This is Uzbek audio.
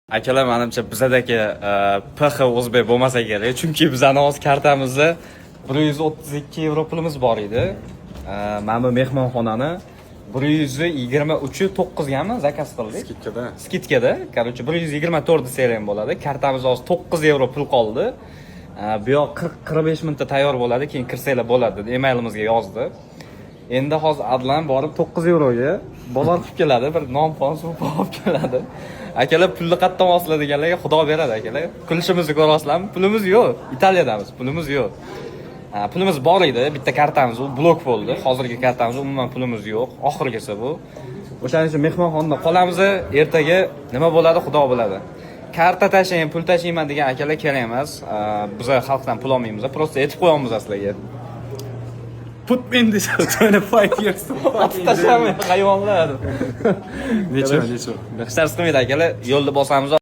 Akalar, menimcha bizadagi PX o'zbek bo'lmasa kerak, chunki bizning hozir kartamizda 132 yevro pulimiz bor edi. Mana bu mehmonxonani 123 gami zakaz qildik. Skidkada. Короче, 124 desanglar ham bo'ladi. Kartamizda hozir 9 yevro pul qoldi. Bu yoq 40-45 minutda tayyor bo'ladi, keyin kirsanglar bo'ladi deb emailimizga yozdi. Endi hozir Adlan borib 9 yevroga bozor qilib keladi, bir non fon suv olib keladi. Akalar, pulni qayerdan osiladiganlarga xudo beradi akalar. Kulishimizni ko'rasizlarmi? Pulimiz yo'q. Italiyadamiz, pulimiz yo'q. Pulimiz bor edi, bitta kartamiz u blok bo'ldi. Hozirgi kartamiz umuman pulimiz yo'q. Oxirgisi bu. O'shaning uchun mehmonxonada qolamiz. Ertaga nima bo'ladi, xudo biladi. Karta tashlang, pul tashlayman degan akalar kerak emas. Biz xalqdan pul olmaymiz, prosta aytib qo'yamiz sizlarga. Put me in this 25 years. Tashlamay hayvonlar. Necha. Hech narsa qilmaydi akalar, yo'lda bosamiz.